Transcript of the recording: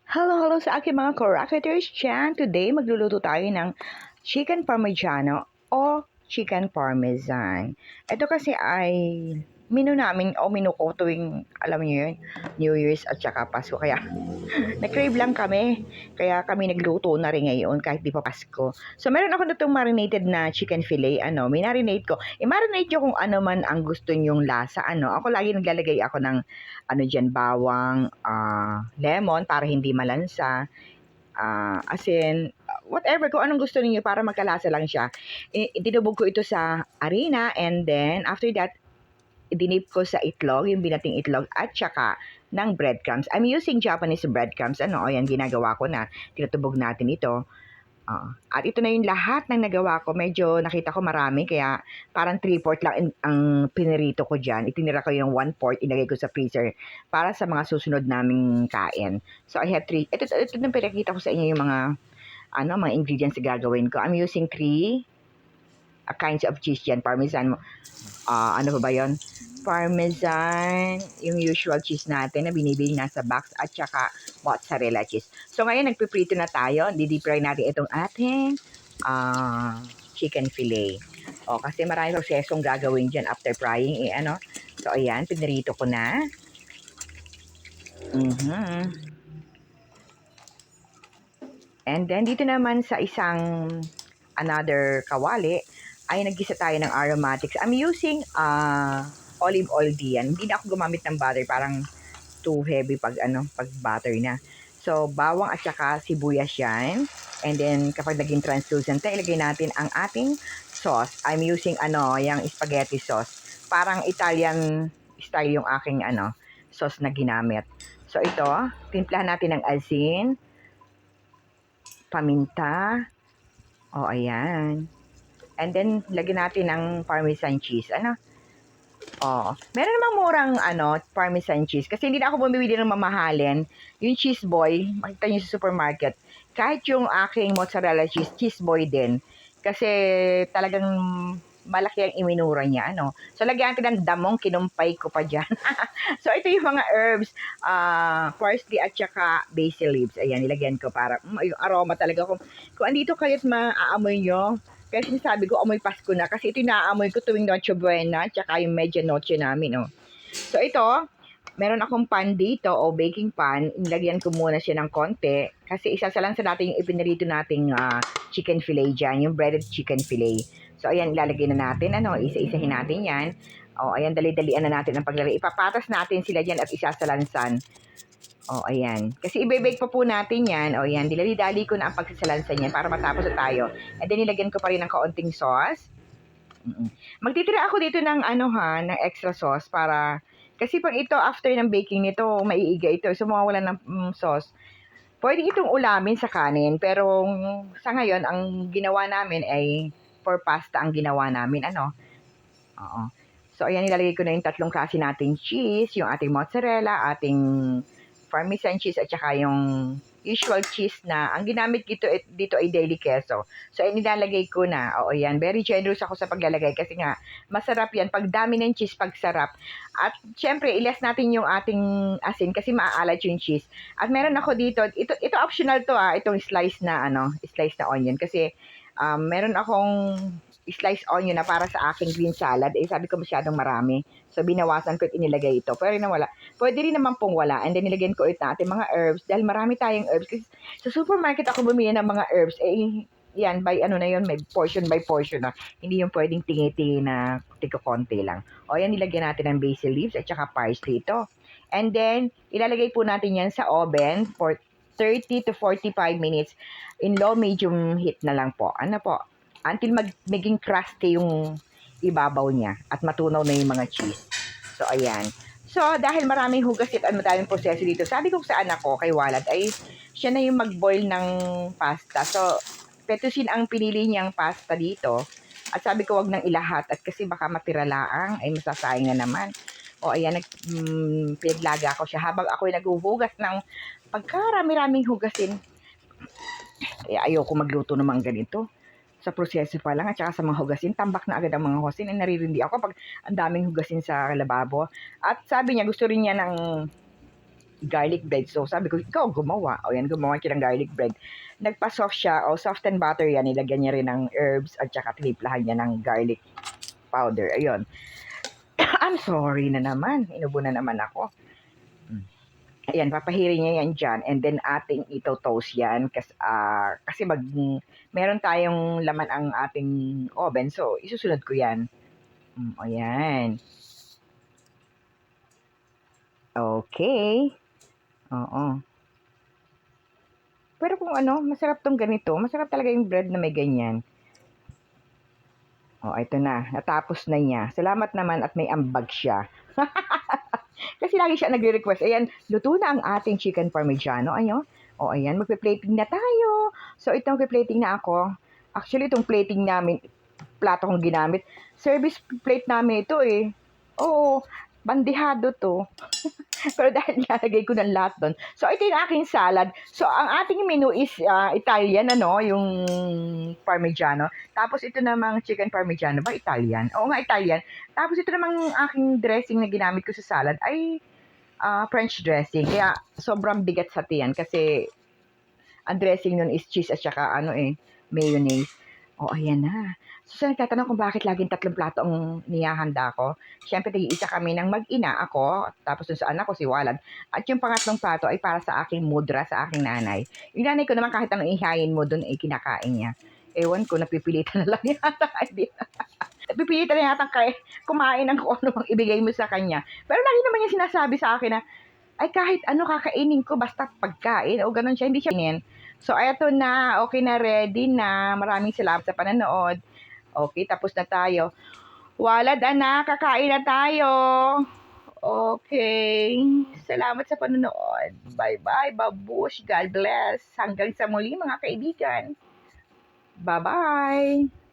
Hello sa aking mga co-rocketers dyan. Today, magluluto tayo ng chicken parmigiano o chicken parmesan. Ito kasi ay menu namin o menu ko tuwing, alam niyo yun, New Year's at saka Pasko. Kaya nag-crave lang kami. Kaya kami nagluto na rin ngayon kahit di pa Pasko. So, meron ako na itong marinated na chicken fillet. Minarinate ko. I-marinate nyo kung ano man ang gusto nyong lasa. Ako lagi naglalagay ako ng dyan, bawang, lemon para hindi malansa, asin, whatever, kung anong gusto niyo para magkalasa lang siya. Dinubog ko ito sa harina and then after that, dinip ko sa itlog, yung binating itlog at saka ng breadcrumbs. I'm using Japanese breadcrumbs. Ayan, ginagawa ko na. Tinutubog natin ito. At ito na yung lahat ng nagawa ko. Medyo nakita ko marami, kaya parang 3/4 lang ang pinirito ko dyan. Itinira ko yung 1/4, inagay ko sa freezer para sa mga susunod naming kain. So, I have 3. Ito na pinakita ko sa inyo yung mga ingredients na gagawin ko. I'm using 3 kinds of cheese dyan. Parmesan, ano pa ba yun? Parmesan, yung usual cheese natin na binibili nasa box, at saka mozzarella cheese. So ngayon, nagpiprito na tayo. Di-deep fry natin itong ating chicken fillet. Kasi maraming prosesong gagawin dyan after frying. So ayan, pinirito ko na. And then dito naman sa isang another kawali, ay naggisa tayo ng aromatics. I'm using olive oil diyan. Hindi na ako gumamit ng butter, parang too heavy pag butter na. So, bawang at saka sibuyas yan. And then, kapag naging translucent, ilagay natin ang ating sauce. I'm using yung spaghetti sauce. Parang Italian style yung aking sauce na ginamit. So, ito, timplahan natin ng asin, paminta, ayan. And then, lagyan natin ng parmesan cheese. Meron namang murang parmesan cheese. Kasi hindi na ako bumibili ng mamahalin. Yung cheese boy, makita nyo sa supermarket. Kahit yung aking mozzarella cheese, cheese boy din. Kasi talagang malaki ang iminura niya. So, lagyan natin ng damong, kinumpay ko pa dyan. So, ito yung mga herbs. Parsley at saka basil leaves. Ayan, nilagyan ko para yung aroma talaga. Kung andito kayo't maaamoy nyo, kaya sinasabi ko, amoy Pasko na. Kasi ito yung naaamoy ko tuwing Noche Buena, tsaka yung medianoche namin. So ito, meron akong pan dito o baking pan. Inilagyan ko muna siya ng konti. Kasi isa sa lang sa natin yung ipinirito nating chicken fillet dyan, yung breaded chicken fillet. So ayan, ilalagay na natin. Isa-isahin natin yan. Ayan, dali-dalian na natin ang paglalagay. Ipapatas natin sila dyan at isasalansan. Ayan. Kasi i-bake pa po natin yan. Ayan, dilali-dali ko na ang pagsasalansan yan para matapos na tayo. And then, nilagyan ko pa rin ng kaunting sauce. Magtitira ako dito ng ng extra sauce para, kasi pag ito, after ng baking nito, maiiga ito. So, mawawala ng sauce. Pwede itong ulamin sa kanin. Pero, sa ngayon, ang ginawa namin ay for pasta ang ginawa namin. Oo. So, ayan, nilalagay ko na yung 3 klase nating cheese, yung ating mozzarella, ating parmesan cheese, at saka yung usual cheese na ang ginamit dito ay daily queso. So, nilalagay ko na. Yan. Very generous ako sa paglalagay kasi nga, masarap yan. Pag dami ng cheese, pag sarap. At, syempre, ilas natin yung ating asin kasi maaalat yung cheese. At meron ako dito, ito optional to itong slice na onion. Kasi, meron akong sliced onion na para sa aking green salad. Sabi ko masyadong marami. So, binawasan ko at inilagay ito. Pero na wala. Pwede rin naman pong wala. And then, nilagyan ko ulit natin mga herbs. Dahil marami tayong herbs. Kasi sa supermarket ako bumili ng mga herbs. Yan, by may portion by portion na. Hindi yung pwedeng tingi-tingi na tiko-konti lang. Yan, nilagyan natin ng basil leaves at saka parsley ito. And then, ilalagay po natin yan sa oven for 30 to 45 minutes in low medium heat na lang po. Until maging crusty yung ibabaw niya at matunaw na yung mga cheese. So, ayan. So, dahil maraming hugas at madaming proseso dito, sabi ko sa anak ko, kay Walad, ay siya na yung mag-boil ng pasta. So, fettuccine ang pinili niyang pasta dito. At sabi ko, wag nang ilahat. At kasi baka matira laang, ay masasayang na naman. Ayan, pinaglaga ko siya. Habang ako'y naghuhugas ng pagkarami-raming hugasin, ayoko magluto ng mga ganito. Sa proseso pa lang at saka sa mga hugasin, tambak na agad ang mga hugasin. Naririndi ako pag ang daming hugasin sa lababo. At sabi niya, gusto rin niya ng garlic bread. So, sabi ko, ikaw gumawa. O yan, gumawa siya ng garlic bread. Nagpa-soft siya. O, soft and butter yan. Nilagyan niya rin ng herbs at saka tiniplahan niya ng garlic powder. Ayun. I'm sorry na naman. Inubo na naman ako. Ayan, papahirin niya yan dyan. And then, ating ito-toast yan. Kasi meron tayong laman ang ating oven. So, isusunod ko yan. Ayan. Okay. Oo. Pero kung masarap tong ganito. Masarap talaga yung bread na may ganyan. Ito na. Natapos na niya. Salamat naman at may ambag siya. Kasi lagi siya nagre-request. Ayan, luto na ang ating chicken parmigiano. Ayan, magpe-plating na tayo. So, ito magpe-plating na ako. Actually, itong plating namin, plato kong ginamit. Service plate namin ito eh. Oo, bandihado to. Pero dahil nalagay ko ng lahat doon. So, ito yung aking salad. So, ang ating menu is Italian, yung parmigiano. Tapos, ito namang chicken parmigiano ba? Italian? Oo nga, Italian. Tapos, ito namang aking dressing na ginamit ko sa salad ay French dressing. Kaya, sobrang bigat sa tiyan kasi ang dressing nun is cheese at saka mayonnaise. Ayan na. So, sa nagtatanong kung bakit laging 3 plato ang niyahanda ko, syempre nag-iisa kami ng mag-ina ako, tapos dun sa anak ko si Walad. At yung pangatlong plato ay para sa aking mudra, sa aking nanay. Yung nanay ko naman kahit anong ihayin mo dun ay kinakain niya. Ewan ko, napipilitan na lang yata. Napipilitan na yata kumain ng kung ano mang ibigay mo sa kanya. Pero lagi naman niya sinasabi sa akin na, ay kahit ano kakainin ko, basta pagkain, o ganun siya, hindi siya kainin. So, eto na, okay na, ready na. Maraming salamat sa panonood. Okay, tapos na tayo. Walad anak, kakain na tayo. Okay. Salamat sa panonood. Bye-bye, babush. God bless. Hanggang sa muli mga kaibigan. Bye-bye.